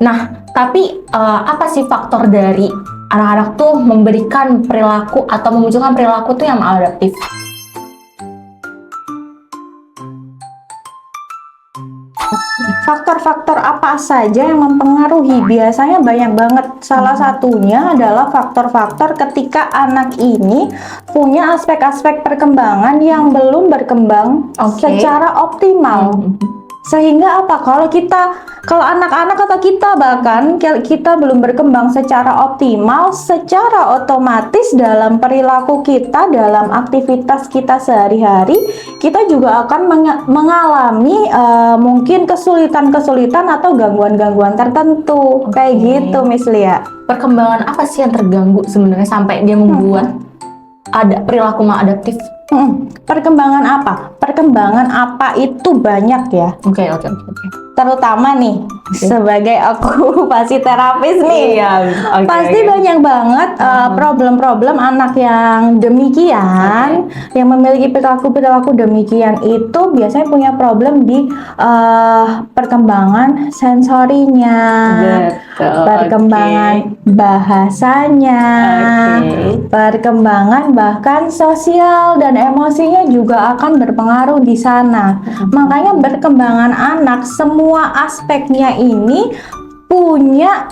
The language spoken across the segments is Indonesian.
Nah, tapi apa sih faktor dari anak-anak tuh memberikan perilaku atau memunculkan perilaku tuh yang maladaptif? Faktor-faktor apa saja yang mempengaruhi? Biasanya banyak banget. Salah satunya adalah faktor-faktor ketika anak ini punya aspek-aspek perkembangan yang belum berkembang secara optimal. Sehingga apa? Kalau anak-anak atau kita bahkan kita belum berkembang secara optimal, secara otomatis dalam perilaku kita, dalam aktivitas kita sehari-hari, kita juga akan mengalami mungkin kesulitan-kesulitan atau gangguan-gangguan tertentu. Kayak gitu, Miss Lia. Perkembangan apa sih yang terganggu sebenarnya sampai dia membuat ada perilaku maladaptif? Perkembangan apa? Perkembangan apa itu banyak ya. Oke. Terutama nih sebagai aku pasti terapis nih, pasti banyak banget problem-problem anak yang demikian, yang memiliki perilaku demikian itu biasanya punya problem di perkembangan sensorinya, perkembangan bahasanya, perkembangan bahkan sosial dan emosinya juga akan berpengaruh di sana. Makanya perkembangan anak semua aspeknya ini punya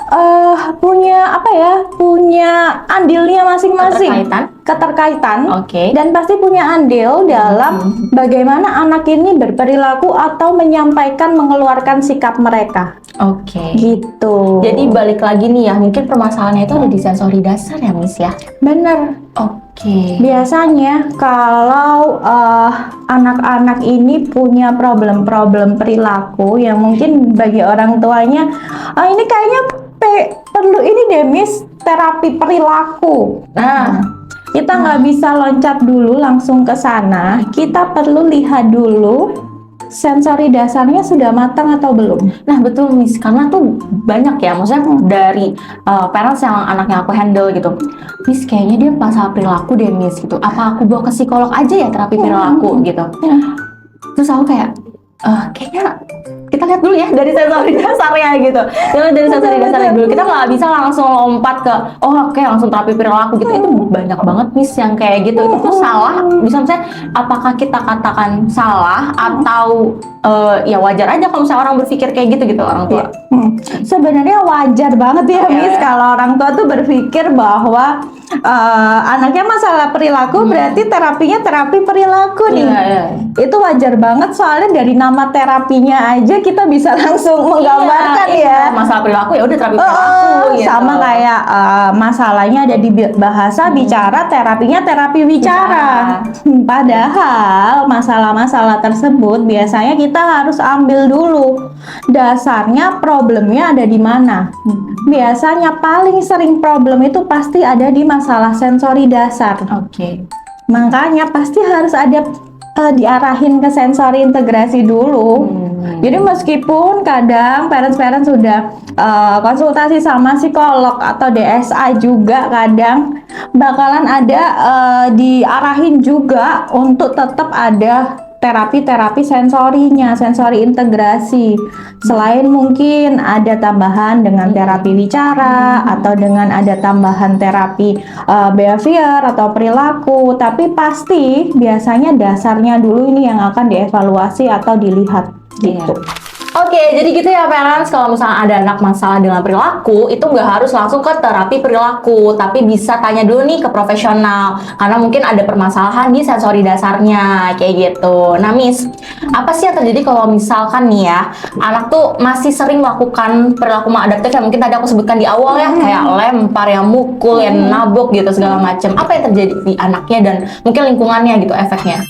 andilnya masing-masing, keterkaitan dan pasti punya andil dalam bagaimana anak ini berperilaku atau mengeluarkan sikap mereka. Gitu. Jadi balik lagi nih ya, mungkin permasalahannya itu ada di sensori dasar ya, Miss ya? Bener. Biasanya kalau anak-anak ini punya problem-problem perilaku yang mungkin bagi orang tuanya ini kayaknya perlu ini deh, Miss, terapi perilaku. Nah, kita nggak bisa loncat dulu langsung ke sana. Kita perlu lihat dulu sensori dasarnya sudah matang atau belum. Nah betul, Miss, karena tuh banyak ya, maksudnya dari parents yang anaknya aku handle gitu, Miss kayaknya dia masalah perilaku deh, Miss, gitu. Apa aku bawa ke psikolog aja ya, terapi perilaku gitu. Terus aku kayak kayaknya kita lihat dulu ya dari sensori dasarnya gitu. Dari sensori dasarnya dulu, kita nggak bisa langsung lompat ke langsung terapi perilaku gitu. Itu banyak banget, Miss, yang kayak gitu. Itu tuh salah. Bisa misalnya apakah kita katakan salah atau ya wajar aja kalau misalnya orang berpikir kayak gitu orang tua? Sebenarnya wajar banget ya, Miss, kalau orang tua tuh berpikir bahwa anaknya masalah perilaku berarti terapinya terapi perilaku nih. Itu wajar banget, soalnya dari nama terapinya aja kita bisa langsung menggambarkan ya. Masalah perilaku ya udah terapi perilaku gitu. Sama kayak masalahnya ada di bahasa bicara, terapinya terapi bicara. Padahal masalah-masalah tersebut biasanya kita harus ambil dulu dasarnya, problemnya ada di mana. Biasanya paling sering problem itu pasti ada di masalah sensori dasar. Makanya pasti harus ada diarahin ke sensori integrasi dulu. Jadi meskipun kadang parents sudah konsultasi sama psikolog atau DSA juga, kadang bakalan ada diarahin juga untuk tetap ada terapi sensorinya, sensori integrasi. Selain mungkin ada tambahan dengan terapi bicara atau dengan ada tambahan terapi behavior atau perilaku, tapi pasti biasanya dasarnya dulu ini yang akan dievaluasi atau dilihat gitu. Jadi gitu ya parents, kalau misalnya ada anak masalah dengan perilaku, itu nggak harus langsung ke terapi perilaku, tapi bisa tanya dulu nih ke profesional, karena mungkin ada permasalahan di sensori dasarnya, kayak gitu. Nah, Miss, apa sih yang terjadi kalau misalkan nih ya, anak tuh masih sering melakukan perilaku maladaptif yang mungkin tadi aku sebutkan di awal ya, kayak lempar, yang mukul, yang nabok gitu, segala macam. Apa yang terjadi di anaknya dan mungkin lingkungannya gitu efeknya?